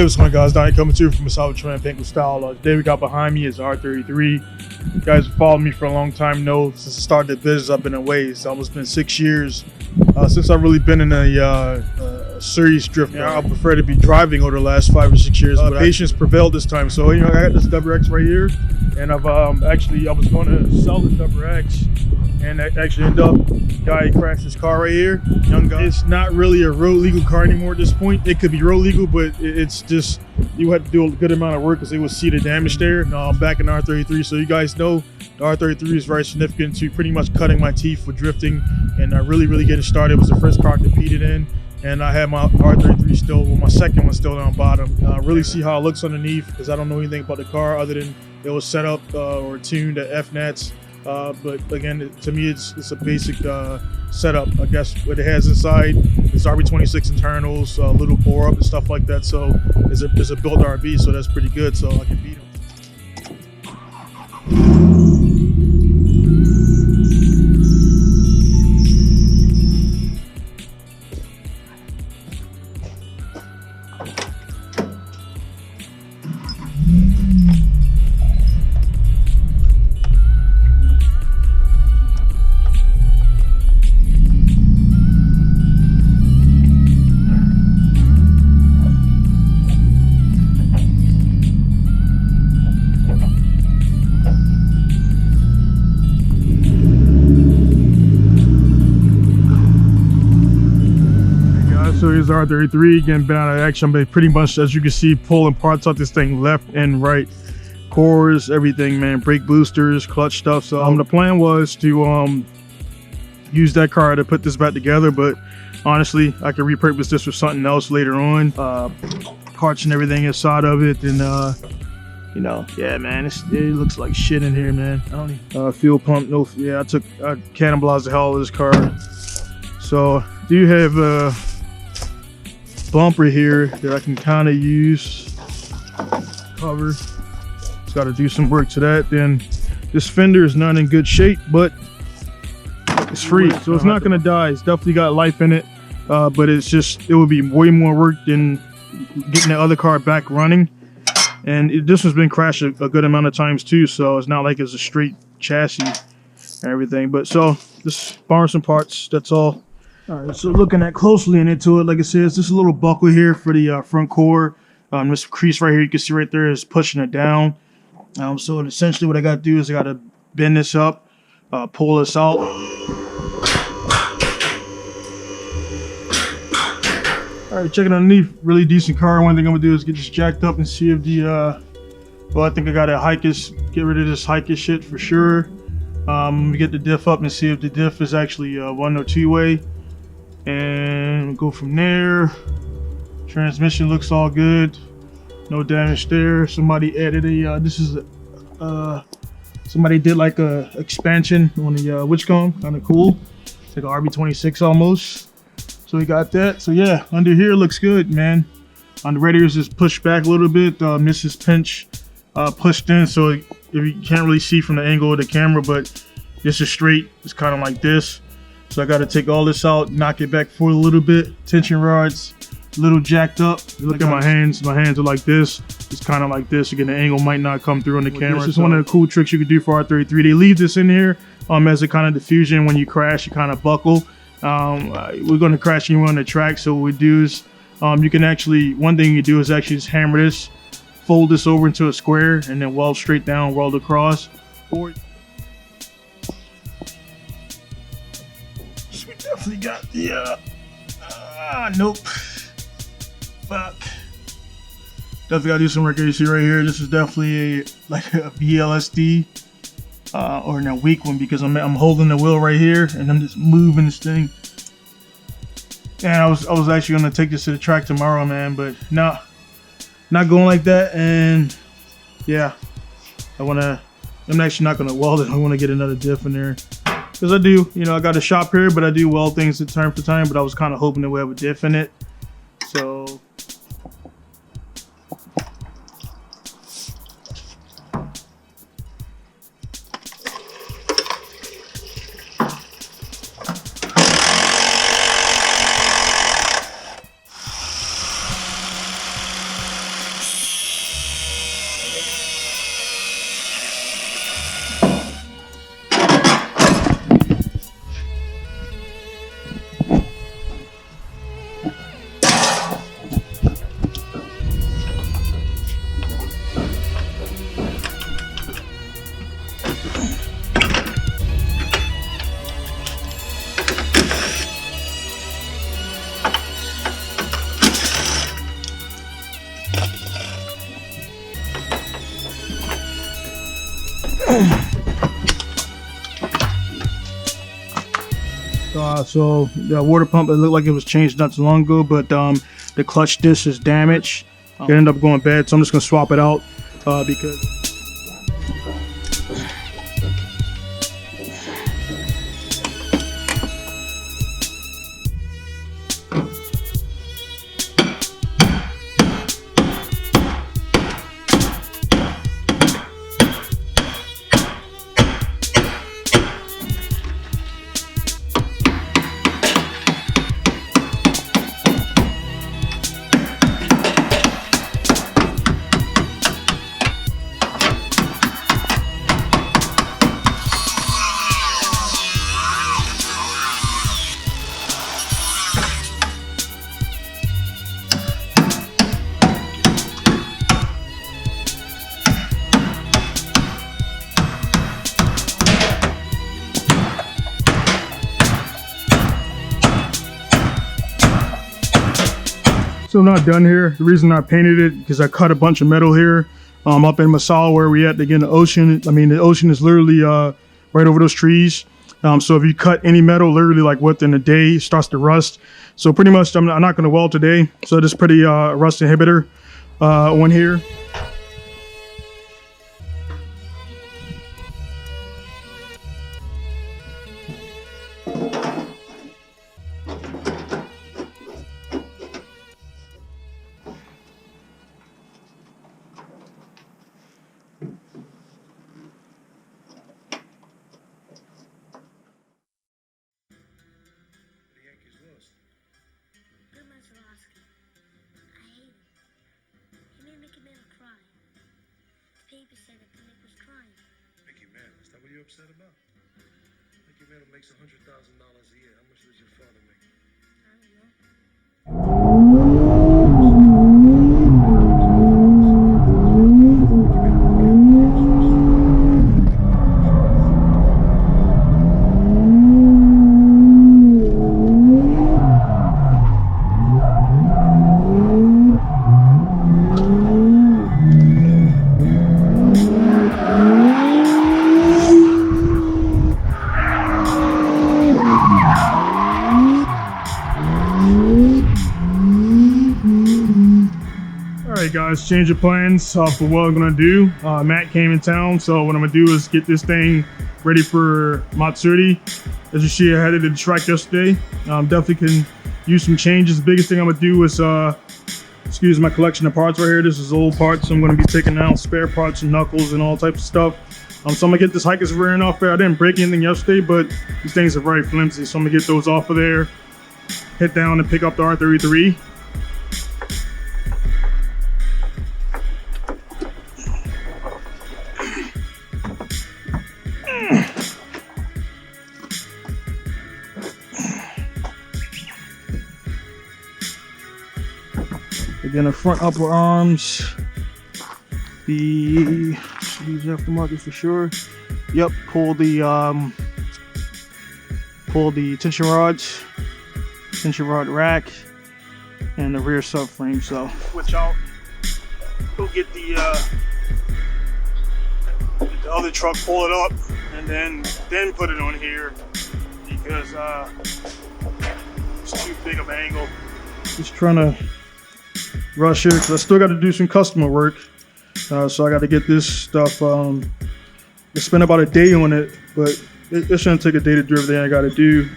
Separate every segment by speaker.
Speaker 1: Hey, what's going on, guys? Donnie coming to you from Ebisu Spring Pinku style. Today we got behind me is R33. You guys have followed me for a long time, know since I started the business I've been in waves. It's almost been 6 years since I've really been in a serious drift. I prefer to be driving over the last 5 or 6 years, but patience prevailed this time. So I got this WX right here, and I was going to sell the WX, and I actually ended up, guy crashed his car right here, young guy. It's not really a road legal car anymore at this point. It could be road legal, but it's just, you have to do a good amount of work because they will see the damage there. I'm back in R33, so you guys know the R33 is very significant to pretty much cutting my teeth for drifting and really getting started. It was the first car I competed in, and I had my R33 still, well, my second one still down bottom. Really see how it looks underneath because I don't know anything about the car other than it was set up or tuned to FNATs. But again, to me, it's a basic setup. I guess what it has inside is RB26 internals, little bore up and stuff like that. So it's a built RB, so that's pretty good. So I can beat him. So here's R33 getting been out of action, but pretty much, as you can see, pulling parts out this thing left and right, cores, everything, man, brake boosters, clutch stuff. So the plan was to use that car to put this back together, but honestly, I could repurpose this for something else later on. Parts and everything inside of it, and you know, yeah, man, it looks like shit in here, man. I don't even, fuel pump, no, yeah, I cannibalized the hell out of this car. So do you have bumper here that I can kind of use cover. Just got to do some work to that. Then this fender is not in good shape, but it's free, so it's not gonna die. It's definitely got life in it, but it's just, it would be way more work than getting the other car back running. And this one's been crashed a good amount of times too, so it's not like it's a straight chassis and everything. But so just borrowing some parts, that's all. All right, so looking at closely into it, like I said, it's just a little buckle here for the front core. This crease right here, you can see right there, is pushing it down. So essentially what I got to do is I got to bend this up, pull this out. All right, checking underneath, really decent car. One thing I'm gonna do is get this jacked up and see if the, well, I think I got to get rid of this Hikis shit for sure. Get the diff up and see if the diff is actually 1 or 2-way. And go from there. Transmission looks all good, no damage there. Somebody added a somebody did like a expansion on the witchcomb, kind of cool. It's like an RB26 almost. So we got that. So yeah, under here looks good, man. On the radiators is pushed back a little bit. This is pinch pushed in, so if you can't really see from the angle of the camera, but this is straight. It's kind of like this. So I got to take all this out, knock it back forward a little bit. Tension rods, a little jacked up. Look at my hands. My hands are like this. It's kind of like this. Again, the angle might not come through on the camera. This is one of the cool tricks you can do for R33. They leave this in here as a kind of diffusion. When you crash, you kind of buckle. We're going to crash anywhere on the track. So what we do is you can actually, one thing you do is actually just hammer this, fold this over into a square, and then weld straight down, weld across. Or we definitely got the nope, fuck, definitely gotta do some work. You see right here, this is definitely like a VLSD or a weak one, because I'm holding the wheel right here and I'm just moving this thing. And I was actually gonna take this to the track tomorrow, man, but not going like that. And yeah, I'm actually not gonna weld it. I want to get another diff in there. Because I do, I got a shop here, but I do weld things at time for time, but I was kind of hoping that we have a diff in it. So So the water pump, it looked like it was changed not too long ago, but the clutch disc is damaged. It ended up going bad, so I'm just gonna swap it out because. So I'm not done here. The reason I painted it because I cut a bunch of metal here up in Masala where we at again the ocean. I mean the ocean is literally right over those trees. So if you cut any metal literally like within a day, it starts to rust. So pretty much I'm not going to weld today. So this is pretty rust inhibitor on here.
Speaker 2: Upset about? Mickey Mantle makes $100,000 a year. How much does your father make?
Speaker 1: Alright guys, change of plans for what I'm gonna do. Matt came in town, so what I'm gonna do is get this thing ready for Matsuri. As you see, I had it in the track yesterday. Definitely can use some changes. The biggest thing I'm gonna do is excuse my collection of parts right here. This is old parts, so I'm gonna be taking out spare parts and knuckles and all types of stuff. So I'm gonna get this hiker's rear end off there. I didn't break anything yesterday, but these things are very flimsy, so I'm gonna get those off of there. Head down and pick up the R33. Again, the front upper arms, these aftermarket for sure. Yep, pull the tension rod rack, and the rear subframe. So switch out, go get the other truck, pull it up, and then put it on here because it's too big of an angle. Just trying to rush here because I still got to do some customer work, so I got to get this stuff. I spent about a day on it, but it shouldn't take a day to do everything I got to do.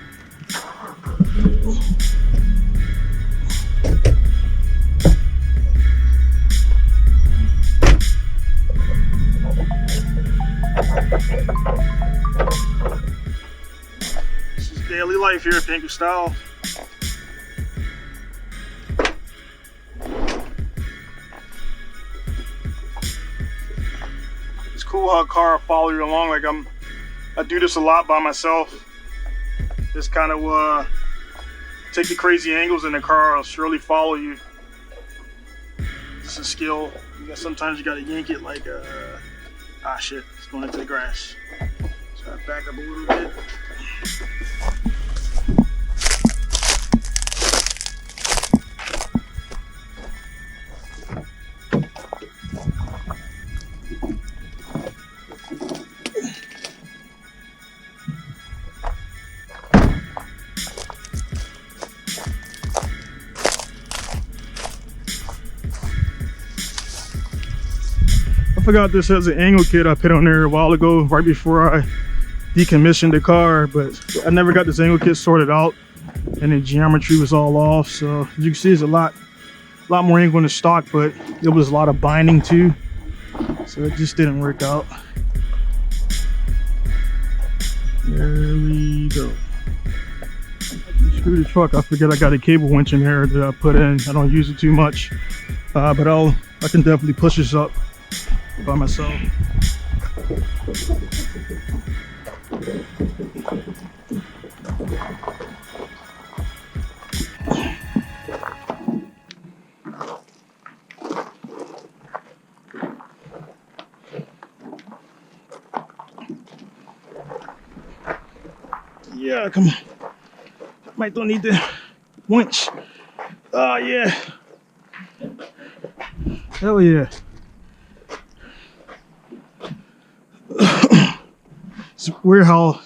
Speaker 1: This is daily life here at Pinku Style. Cool how a car will follow you along. Like I do this a lot by myself. Just kind of take the crazy angles in the car. I'll surely follow you. It's a skill. Sometimes you gotta yank it like shit, it's going into the grass. So I back up a little bit. forgot this has an angle kit I put on there a while ago, right before I decommissioned the car, but I never got this angle kit sorted out, and the geometry was all off. So as you can see, there's a lot more angle in the stock, but it was a lot of binding too, so it just didn't work out. There we go. Screw the truck. I forget I got a cable winch in there that I put in. I don't use it too much, but I can definitely push this up by myself. Yeah, come on. Might don't need the winch. Oh yeah. Hell yeah. It's weird how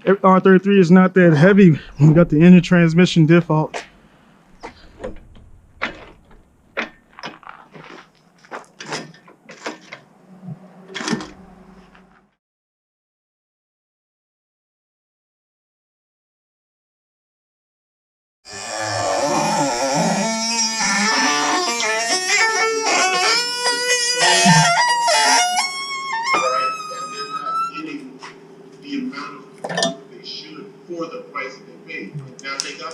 Speaker 1: R33 is not that heavy when we got the engine transmission diff out.
Speaker 3: For the price that they paid. Now they got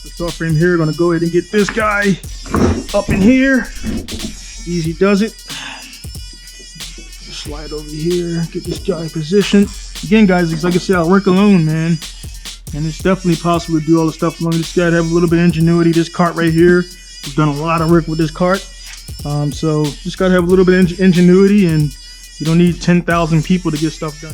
Speaker 3: the
Speaker 1: subframe here. Gonna go ahead and get this guy up in here. Easy does it. Slide over here, get this guy positioned. Again, guys, like I said, I work alone, man, and it's definitely possible to do all the stuff alone. You just gotta have a little bit of ingenuity. This cart right here, we've done a lot of work with this cart, so just gotta have a little bit of ingenuity, and you don't need 10,000 people to get stuff done.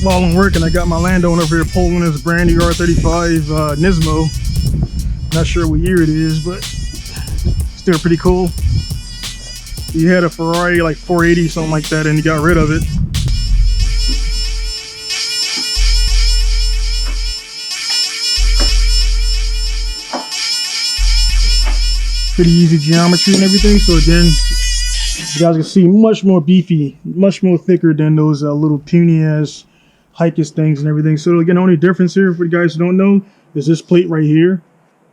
Speaker 1: While I'm working, I got my landowner over here pulling his brand new R35 Nismo. Not sure what year it is, but still pretty cool. He had a Ferrari like 480, something like that, and he got rid of it. Pretty easy geometry and everything. So again, you guys can see much more beefy, much more thicker than those little puny ass Hikers things and everything. So again, the only difference here for you guys who don't know is this plate right here,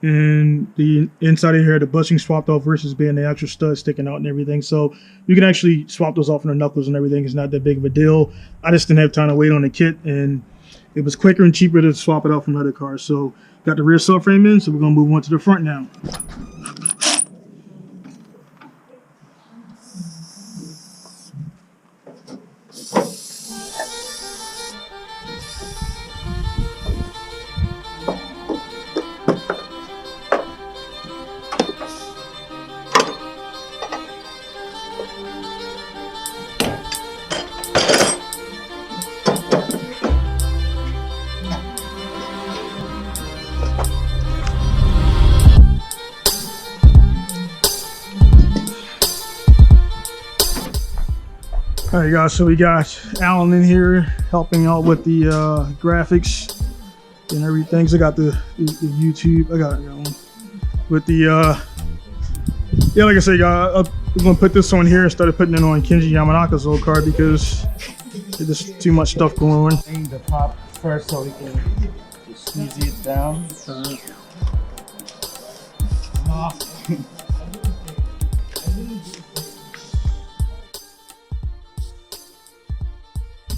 Speaker 1: and the inside of here, the bushing swapped off versus being the actual stud sticking out and everything. So you can actually swap those off on the knuckles and everything. It's not that big of a deal. I just didn't have time to wait on the kit, and it was quicker and cheaper to swap it out from other cars. So got the rear subframe in, so we're gonna move on to the front now. Alright guys, so we got Alan in here helping out with the graphics and everything. So I got the YouTube, I got with the yeah, like I said, I'm gonna put this on here instead of putting it on Kenji Yamanaka's old card because there's just too much stuff going on.
Speaker 4: Bring the top first so we can just squeeze it down.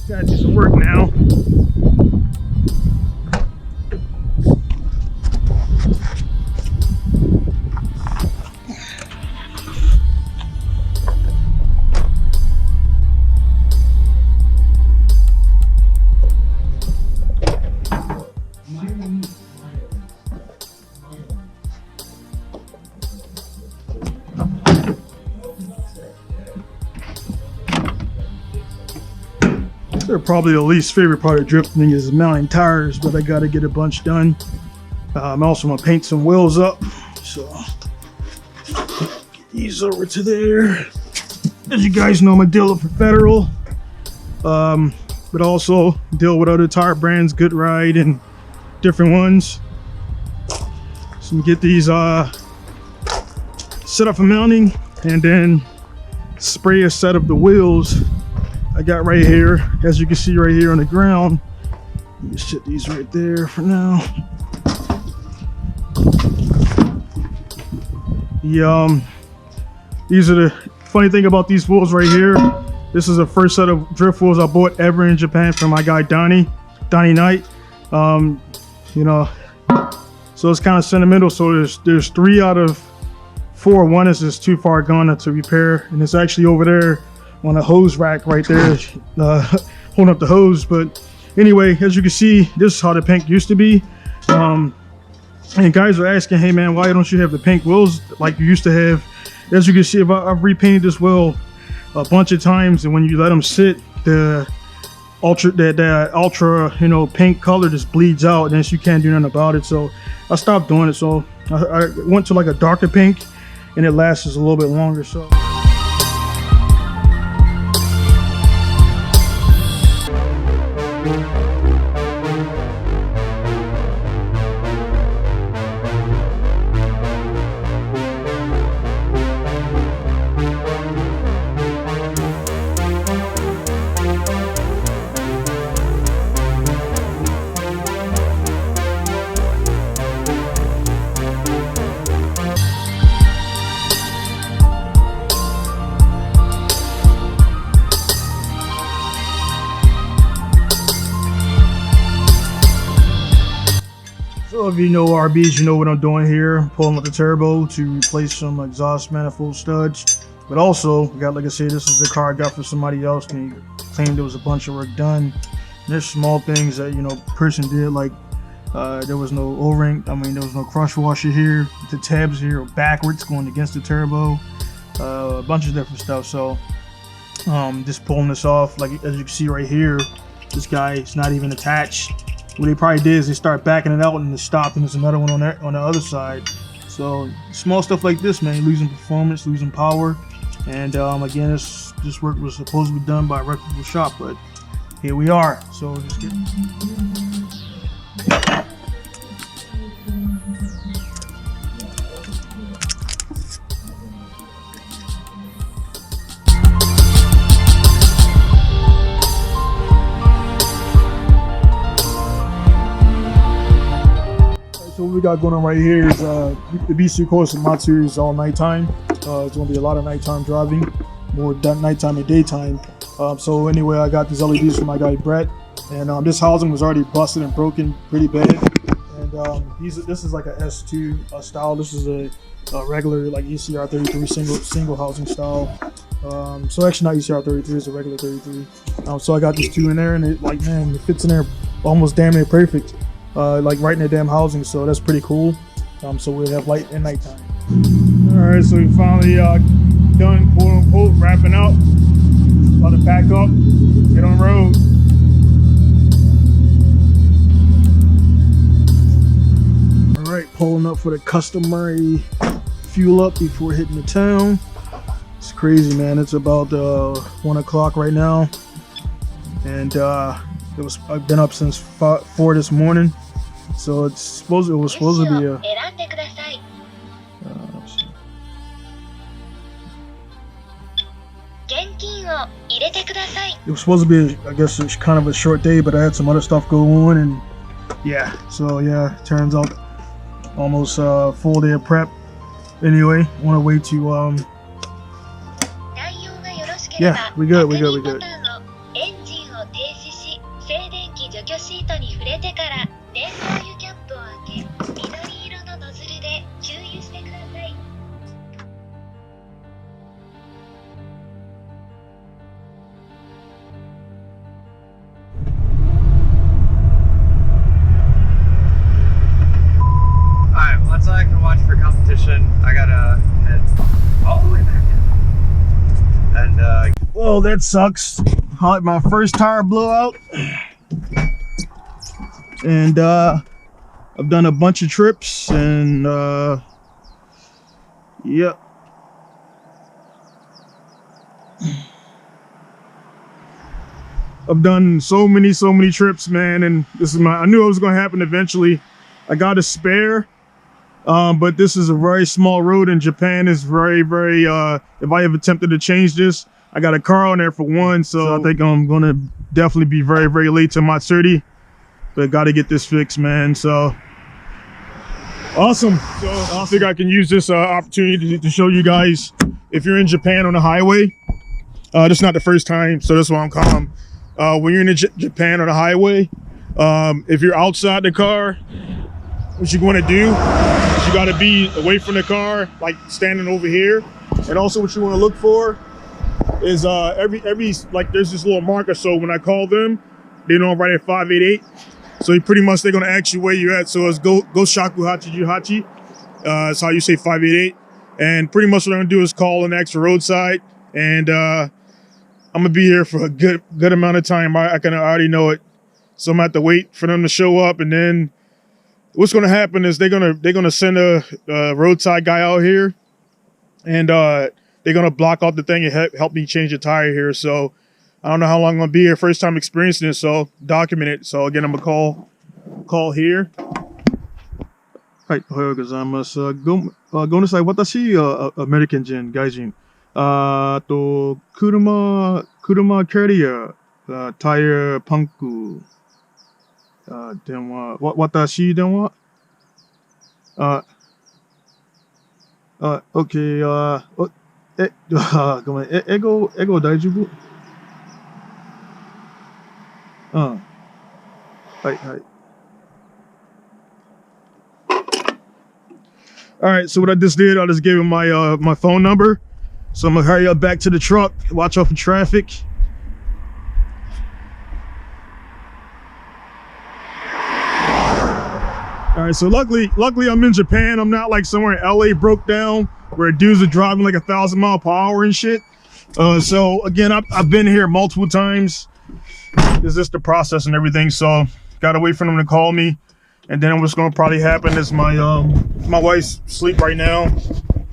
Speaker 1: Gotta do some work now. They're probably the least favorite part of drifting is mounting tires, but I gotta get a bunch done. I'm also gonna paint some wheels up, so get these over to there. As you guys know, I'm a dealer for Federal, but also deal with other tire brands, Good Ride and different ones. So get these set up for mounting and then spray a set of the wheels I got right here, as you can see right here on the ground. Let me set these right there for now. These are the funny thing about these wheels right here. This is the first set of drift wheels I bought ever in Japan from my guy Donnie Knight. You know, so it's kind of sentimental. So there's 3 out of 4. One is just too far gone to repair, and it's actually over there on a hose rack right there, holding up the hose. But anyway, as you can see, this is how the pink used to be. And guys are asking, hey man, why don't you have the pink wheels like you used to have? As you can see, I've repainted this wheel a bunch of times, and when you let them sit, the ultra pink color just bleeds out, and then you can't do nothing about it. So I stopped doing it. So I went to like a darker pink, and it lasts a little bit longer. So if you know RBs, you know what I'm doing here. I'm pulling up the turbo to replace some exhaust manifold studs. But also, like I said, this is a car I got for somebody else, and he claimed there was a bunch of work done. And there's small things that, person did, like there was no O-ring, there was no crush washer here. The tabs here are backwards going against the turbo. A bunch of different stuff. So just pulling this off, like as you can see right here, this guy is not even attached. What they probably did is they start backing it out and it stopped, and there's another one on the other side. So small stuff like this, man, losing performance, losing power. And again, this work was supposed to be done by a reputable shop, but here we are. So just get So what we got going on right here is the Ebisu Spring Matsuri is all nighttime. It's going to be a lot of nighttime driving, more nighttime and daytime. So anyway, I got these LEDs from my guy Brett, and this housing was already busted and broken pretty bad. And this is like a S2 style. This is a regular like ECR33 single housing style. So actually not ECR33, it's a regular 33. So I got these 2 in there, and it fits in there almost damn near perfect. Like right in the damn housing, so that's pretty cool. So we'll have light and nighttime. All right, so we finally done, quote unquote, wrapping up. About to pack up, get on the road. All right, pulling up for the customary fuel up before hitting the town. It's crazy, man. It's about 1 o'clock right now, and I've been up since 4 this morning. So it was supposed to be a. It was supposed to be, I guess, it's kind of a short day, but I had some other stuff go on, and yeah. So yeah, turns out almost a full day of prep. Anyway, on our way to yeah, we good.
Speaker 5: competition. I gotta head all the way back in. And
Speaker 1: well, that sucks. My first tire blew out, and I've done a bunch of trips, and yep. I've done so many trips, man, and this is I knew it was gonna happen eventually. I got a spare, but this is a very small road in Japan. It's very, if I ever attempted to change this, I got a car on there for one, so I think I'm gonna definitely be very late to Matsuri, but got to get this fixed, man. So awesome. So I think I can use this opportunity to show you guys, if you're in Japan on the highway, this is not the first time, so that's why I'm calm. When you're in Japan on the highway, if you're outside the car, what you're going to do is you got to be away from the car, like standing over here. And also what you want to look for is every like there's this little marker, so when I call them, they know I'm right at 588. So you pretty much, they're going to ask you where you're at. So it's go shakuhachi juhachi. That's how you say 588. And pretty much what I'm going to do is call an extra roadside, and I'm gonna be here for a good amount of time. I already know it, so I'm gonna have to wait for them to show up, and then what's gonna happen is they're gonna send a roadside guy out here, and they're gonna block out the thing and help me change the tire here. So I don't know how long I'm gonna be here. First time experiencing this, so document it. So again, I'm gonna call here. はい、おはようございます。ごめんなさい。私、アメリカ人、外人。車キャリア、タイヤパンク、電話、私電話、OK、ごめん、英語大丈夫？はい。All right, so what I just did, I just gave him my my phone number. So I'm gonna hurry up back to the truck, watch out for traffic. All right, so luckily I'm in Japan. I'm not like somewhere in LA broke down where dudes are driving like 1,000 miles per hour and shit. So again, I've been here multiple times. It's just the process and everything. So gotta wait for them to call me. And then what's gonna probably happen is my wife's asleep right now.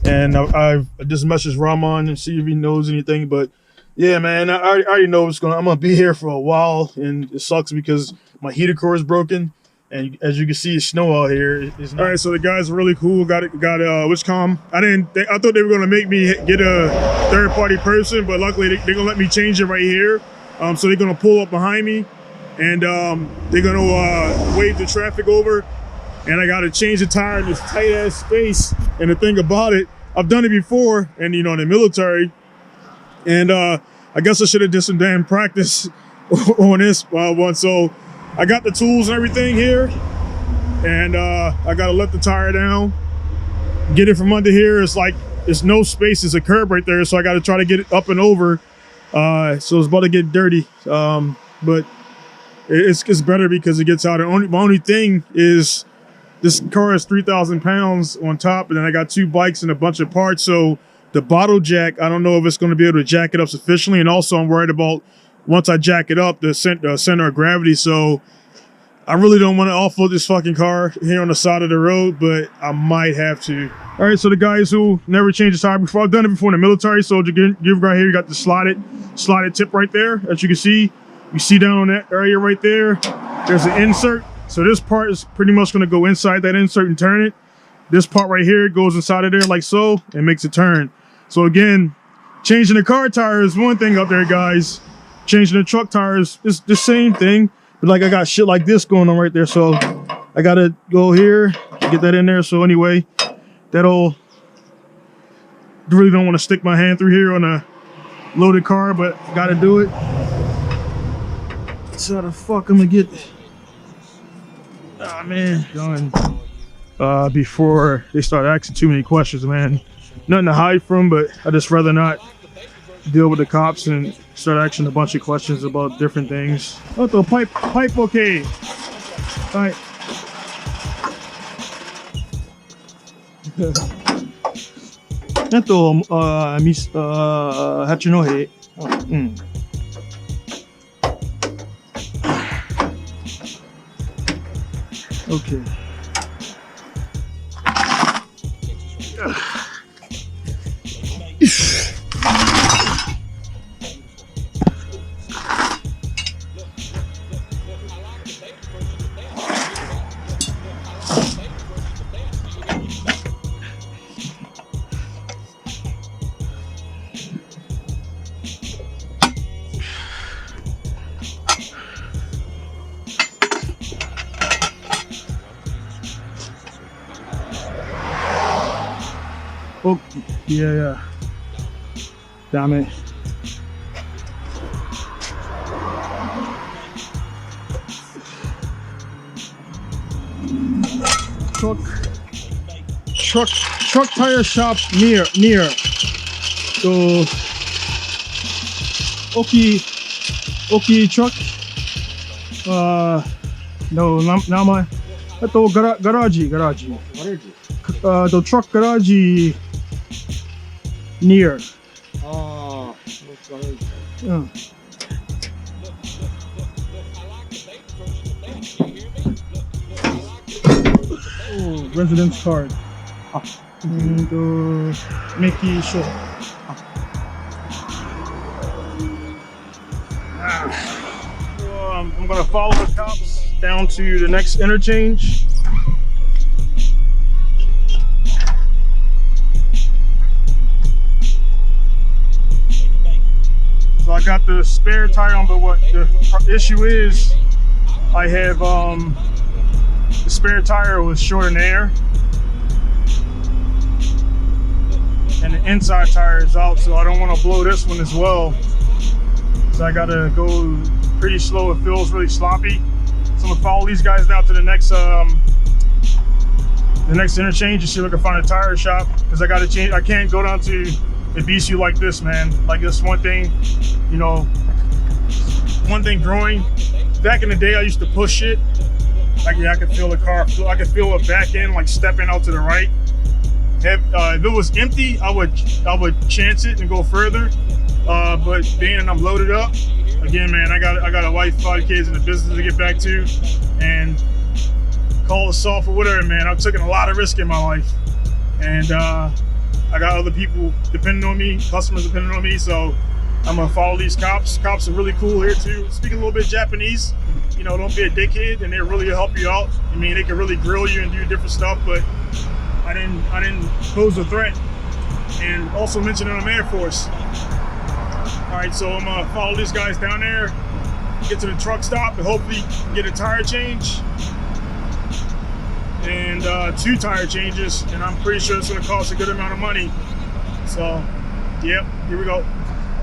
Speaker 1: And I just messaged Rahman and see if he knows anything. But yeah, man, I already know I'm gonna be here for a while, and it sucks because my heater core is broken, and as you can see, it's snow out here. All right, so the guys are really cool. Got Wishcom. I thought they were gonna make me get a third-party person, but luckily they're gonna let me change it right here. So they're gonna pull up behind me, and they're gonna wave the traffic over. And I got to change the tire in this tight ass space. And the thing about it, I've done it before, and in the military. And I guess I should have did some damn practice on this one. So I got the tools and everything here, and I got to let the tire down, get it from under here. It's like there's no space. There's a curb right there, so I got to try to get it up and over. So it's about to get dirty, but it's better because it gets out. My only thing is, this car is 3,000 pounds on top, and then I got 2 bikes and a bunch of parts. So the bottle jack, I don't know if it's going to be able to jack it up sufficiently. And also I'm worried about, once I jack it up, the center of gravity. So I really don't want to offload this fucking car here on the side of the road, but I might have to. All right, so the guys who never changed the tire before, I've done it before in the military. So you right here, you got the slotted tip right there, as you can see. You see down on that area right there, there's an insert. So this part is pretty much going to go inside that insert and turn it. This part right here goes inside of there like so and makes it turn. So again, changing the car tire is one thing out there, guys. Changing the truck tires is the same thing. But like I got shit like this going on right there. So I got to go here, get that in there. So anyway, that'll, really don't want to stick my hand through here on a loaded car, but got to do it. So how the fuck I'm gonna get, man, done before they start asking too many questions, man. Nothing to hide from, but I just rather not deal with the cops and start asking a bunch of questions about different things. Oh, the pipe, okay. All right. あと、八戸。うん。Okay. Oh, yeah. Damn it. Truck tire shop near. So, okay truck. No, nama. あとガラージ。The truck garage near. Oh, residence card. And make it sure. So, I'm gonna follow the cops down to the next interchange. So I got the spare tire on, but what the issue is, I have the spare tire was short in air, and the inside tire is out, so I don't want to blow this one as well. So I gotta go pretty slow. It feels really sloppy. So I'm gonna follow these guys down to the next interchange and see if I can find a tire shop, because I gotta change. I can't go down to Ebisu like this, man. Like, this one thing, you know, one thing growing. Back in the day, I used to push it. Like, yeah, I could feel the car. I could feel it back end, like stepping out to the right. If it was empty, I would chance it and go further. But being I'm loaded up, again, man, I got a wife, 5 kids, and a business to get back to, and call it soft or whatever, man. I've taken a lot of risk in my life, and I got other people depending on me, customers depending on me, so I'm gonna follow these cops. Cops are really cool here too. Speak a little bit Japanese, you know, don't be a dickhead, and they really help you out. I mean, they can really grill you and do different stuff, but I didn't pose a threat. And also mention that I'm Air Force. All right, so I'm gonna follow these guys down there, get to the truck stop, and hopefully get a tire change. And 2 tire changes, and I'm pretty sure it's going to cost a good amount of money. So, yep, here we go.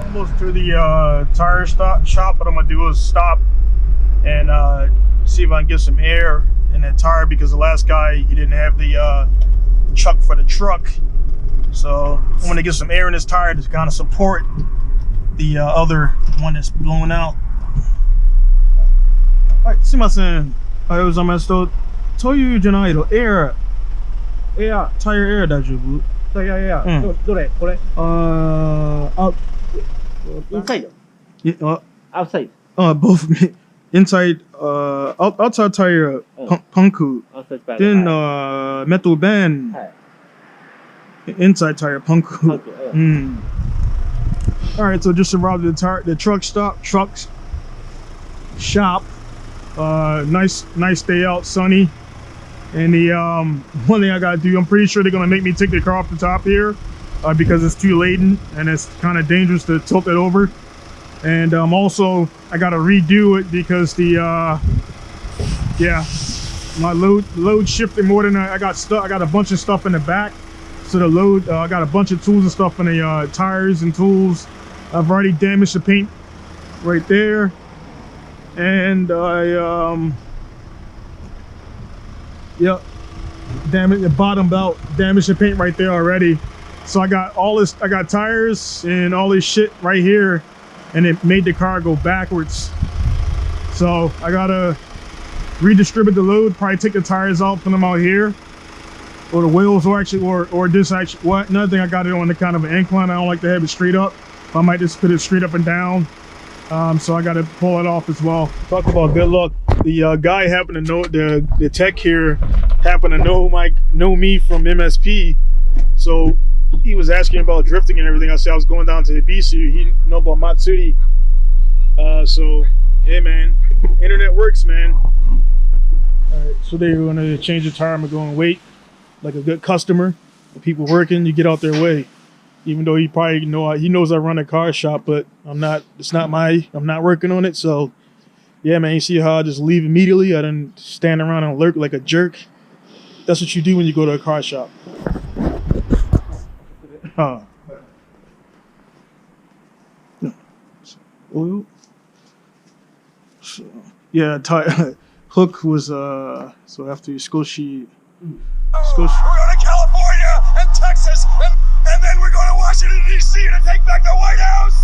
Speaker 1: Almost to the tire shop. What I'm going to do is stop and see if I can get some air in that tire, because the last guy, he didn't have the chuck for the truck. So I'm going to get some air in this tire to kind of support the other one that's blowing out. All right, すいません。おはようございます。そういうじゃないの、エア、タイヤエア大丈夫？
Speaker 4: タイヤエア、どれこれ？
Speaker 1: インサイド？
Speaker 4: アウトサイド。
Speaker 1: both inside outside tire Pinku. Then metal band inside tire Pinku. All right, so just arrived at the truck shop. Nice day out, sunny. And the one thing I gotta do, I'm pretty sure they're gonna make me take the car off the top here because it's too laden and it's kind of dangerous to tilt it over. And also I gotta redo it because the my load shifted more than I got stuck. I got a bunch of stuff in the back, so the load I got a bunch of tools and stuff in the tires and tools. I've already damaged the paint right there, and I damaged the bottom belt, damaged the paint right there already. So I got all this, I got tires and all this shit right here, and it made the car go backwards. So I gotta redistribute the load, probably take the tires out, put them out here, or the wheels, or actually, or this actually, what, another thing, I got it on the kind of an incline. I don't like to have it straight up. I might just put it straight up and down. So I gotta pull it off as well. Talk about good luck. The guy happened to know, the tech here happened to know me from MSP. So he was asking about drifting and everything. I said I was going down to Ebisu. He know about Matsuri. So yeah, man, internet works, man. All right, so they're gonna change the tire. I'm gonna wait like a good customer. The people working, you get out their way. Even though he probably he knows I run a car shop, but I'm not working on it. So yeah, man, you see how I just leave immediately? I didn't stand around and lurk like a jerk. That's what you do when you go to a car shop. Oil. So, yeah, hook was so after you Scotia.
Speaker 6: We're going to California and Texas, and then we're going to Washington, D.C. to take back the White House!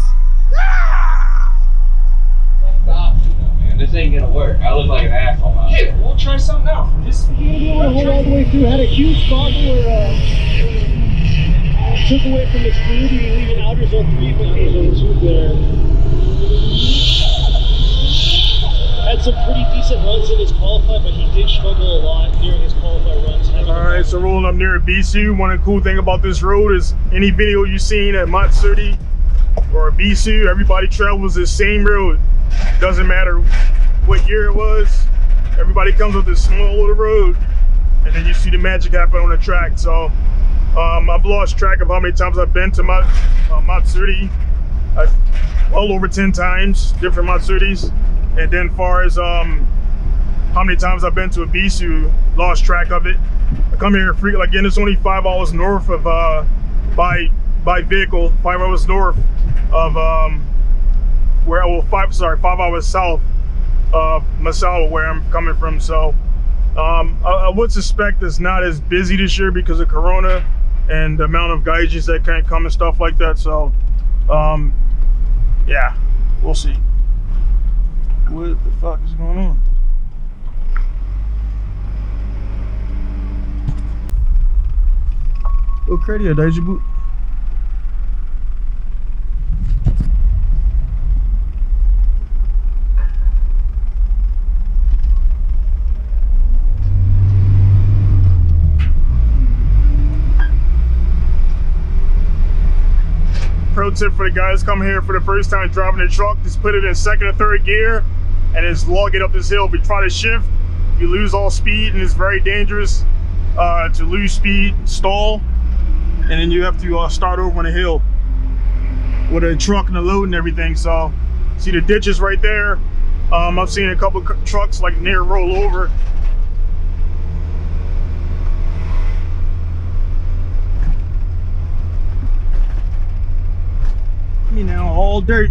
Speaker 7: Stop, man. This ain't gonna work. I look like an asshole now.
Speaker 6: Hey, we'll try something out. Just
Speaker 4: Hold all the way through. Had a huge spot where took away from the speed. You leave an outer zone 3 but zone 2 there. Had some pretty decent runs in his qualify, but he did struggle a lot during his qualify runs.
Speaker 1: All right, so rolling up near Ebisu. One of the cool thing about this road is any video you've seen at Matsuri or Ebisu, everybody travels this same road. Doesn't matter what year it was. Everybody comes with this small little road, and then you see the magic happen on the track. So I've lost track of how many times I've been to Matsuri. Well over 10 times, different Matsuris. And then far as how many times I've been to Ebisu, lost track of it. I come here frequently. Again, it's only 5 hours north of by vehicle, 5 hours north of 5 hours south of Masawa, where I'm coming from. So I would suspect it's not as busy this year because of Corona and the amount of gaijins that can't come and stuff like that. So yeah, we'll see. What the fuck is going on? Okay, yeah, Daijibu. Pro tip for the guys coming here for the first time driving the truck, just put it in second or third gear and just log it up this hill. If you try to shift, you lose all speed, and it's very dangerous to lose speed, stall, and then you have to start over on a hill with a truck and a load and everything. So see the ditches right there. I've seen a couple of trucks like near roll over. You know, all dirt.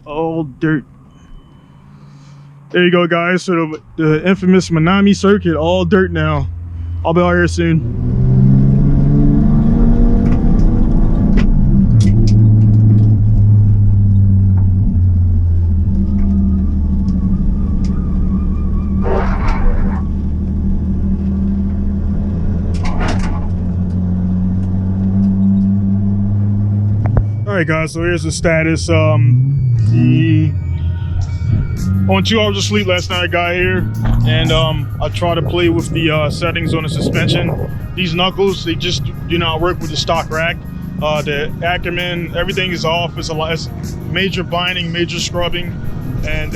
Speaker 1: All dirt. There you go, guys. So the infamous Minami circuit, all dirt now. I'll be out here soon. All right, guys. So here's the status. On 2 hours of sleep last night, I got here, and I tried to play with the settings on the suspension. These knuckles, they just do not work with the stock rack. The Ackerman, everything is off. It's major binding, major scrubbing, and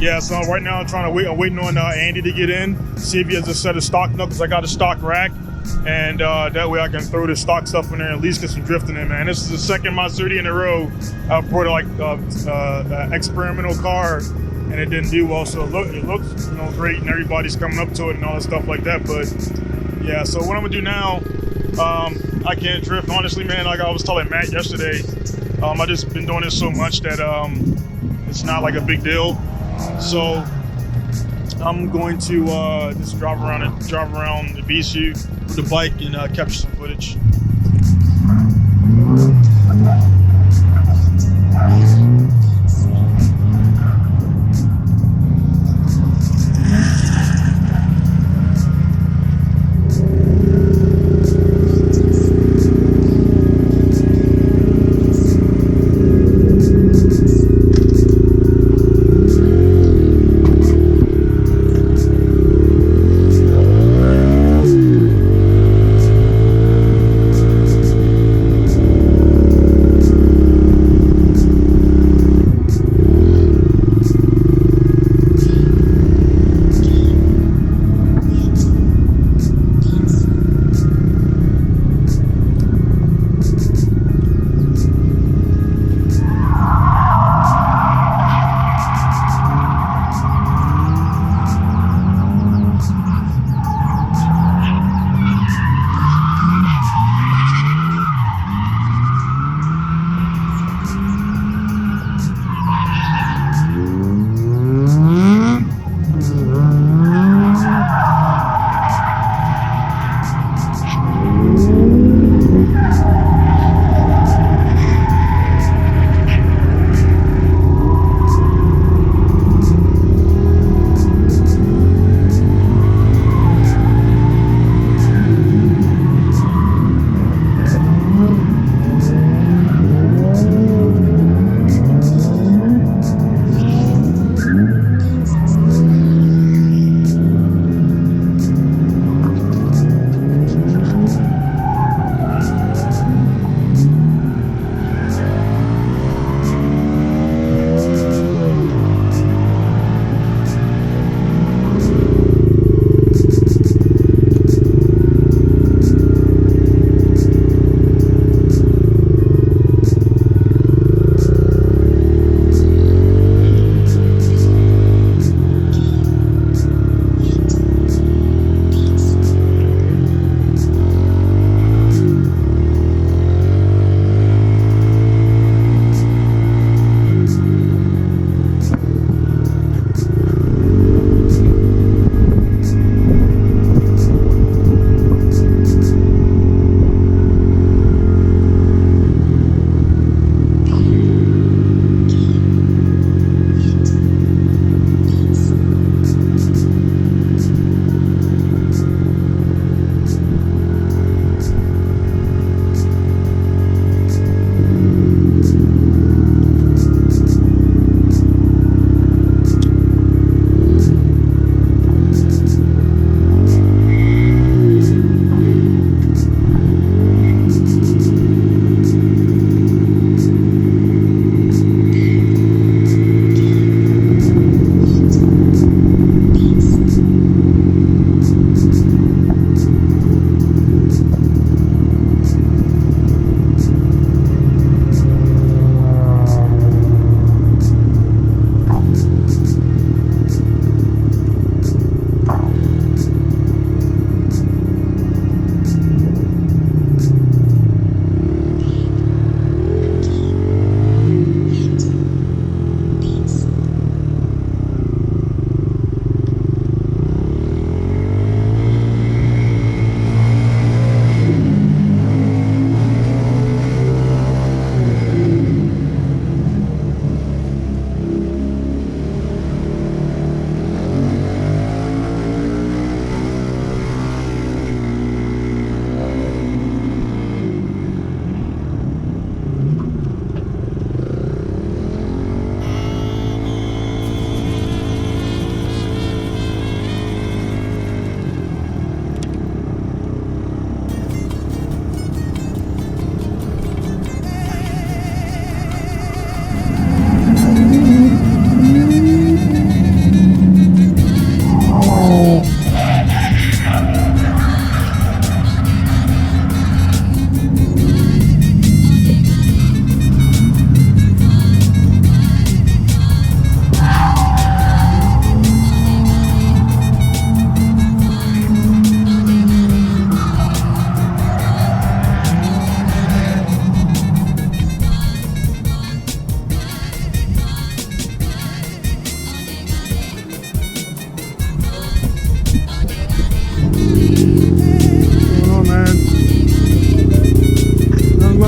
Speaker 1: yeah. So right now I'm trying to wait. I'm waiting on Andy to get in, see if he has a set of stock knuckles. I got a stock rack, and that way I can throw the stock stuff in there and at least get some drifting in, man. This is the second Matsuri in a row I brought like an experimental car, and it didn't do well. So it looks, you know, great, and everybody's coming up to it and all that stuff like that. But yeah, so what I'm gonna do now, I can't drift, honestly, man. Like I was telling Matt yesterday, I just been doing this so much that it's not like a big deal. So I'm going to just drive around Ebisu with the bike and capture some footage.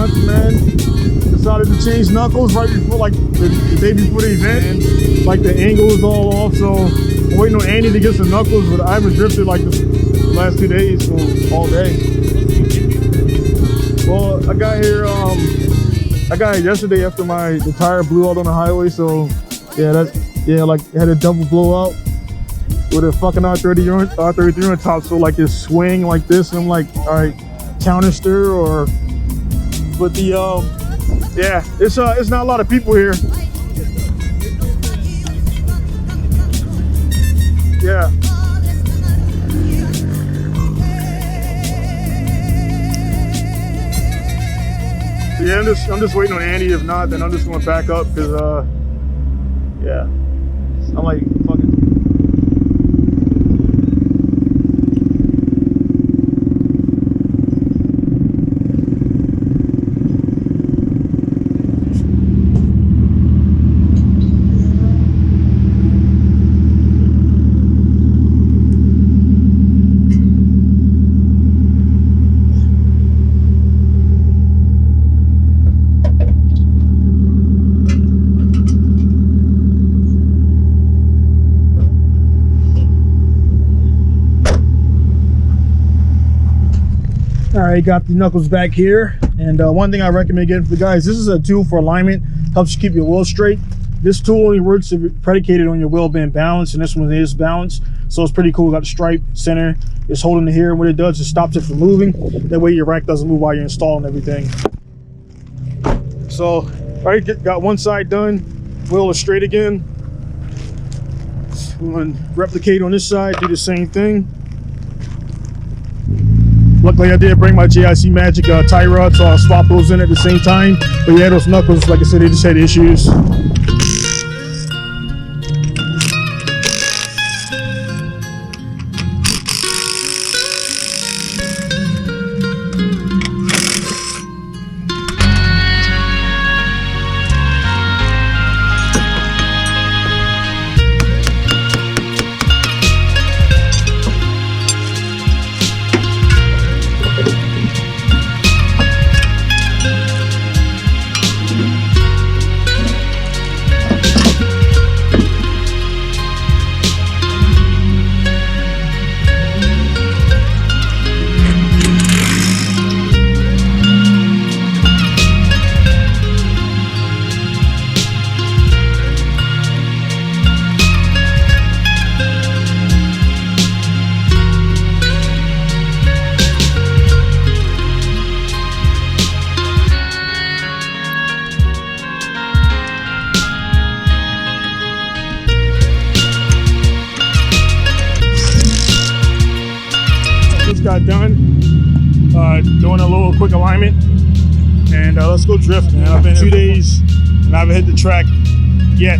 Speaker 1: nuts, man. Decided to change knuckles right before, like the day before the event. Like the angle is all off, so I'm waiting on Andy to get some knuckles, but I haven't drifted like this the last 2 days, so all day. Well, I got here yesterday after the tire blew out on the highway, so yeah, like it had a double blowout with a fucking R33 on top, so like it swing like this, and I'm like, all right, counter steer or, but the yeah, it's not a lot of people here. Yeah. Yeah, I'm just waiting on Andy. If not, then I'm just gonna back up because yeah, I'm like fucking. All right, got the knuckles back here, and one thing I recommend getting for the guys, this is a tool for alignment, helps you keep your wheel straight. This tool only works if it's predicated on your wheel being balanced, and this one is balanced, so it's pretty cool. Got the stripe center, it's holding it here, and what it does is stops it from moving. That way your rack doesn't move while you're installing everything. So, all right, got one side done, wheel is straight again. I'm gonna replicate on this side, do the same thing. Luckily, I did bring my JIC Magic tie rod, so I'll swap those in at the same time. But yeah, those knuckles, like I said, they just had issues. Got done doing a little quick alignment, and let's go drift, man. I've been 2 days and I haven't hit the track yet.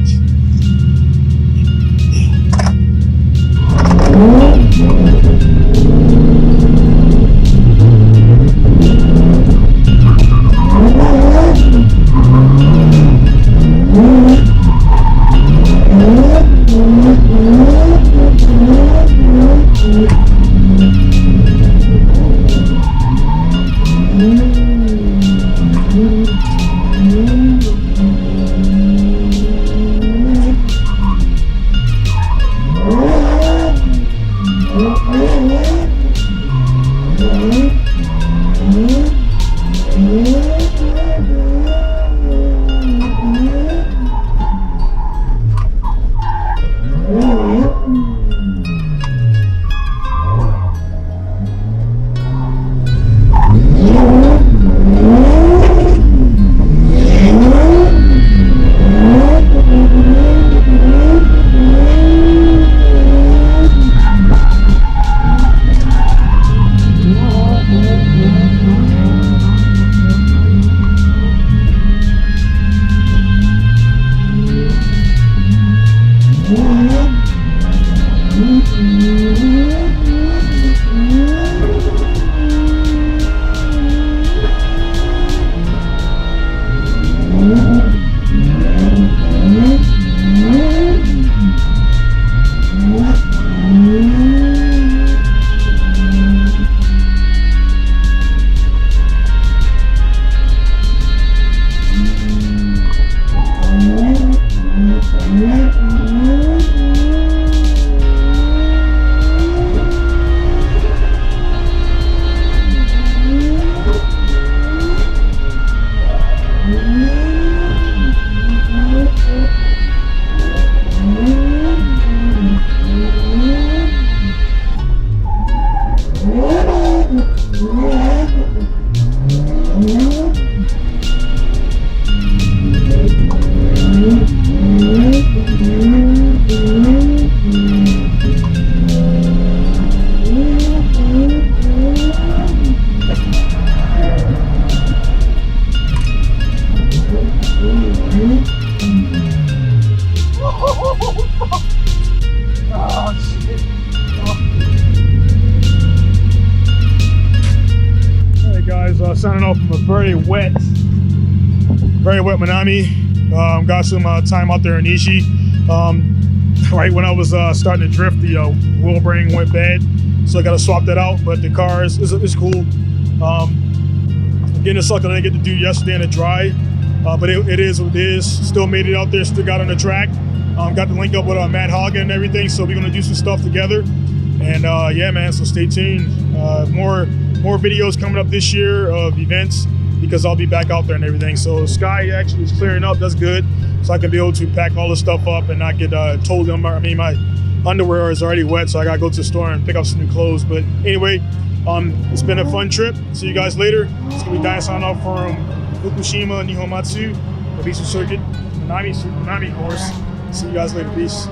Speaker 1: very wet Minami. Got some time out there in Ishi. Right when I was starting to drift, the wheel bearing went bad, so I got to swap that out. But the car is cool. Again, it sucked that I didn't get to do yesterday in the dry, but it is what it is. Still made it out there. Still got on the track. Got to link up with Matt Hagen and everything, so we're gonna do some stuff together. And yeah, man. So stay tuned. More videos coming up this year of events, because I'll be back out there and everything. So Sky actually is clearing up. That's good. So I can be able to pack all this stuff up and not get told them. I mean, my underwear is already wet, so I gotta go to the store and pick up some new clothes. But anyway, it's been a fun trip. See you guys later. It's gonna be Diane signing off from Fukushima Nihon Matsu, Ebisu Circuit, Minami course. See you guys later. Peace.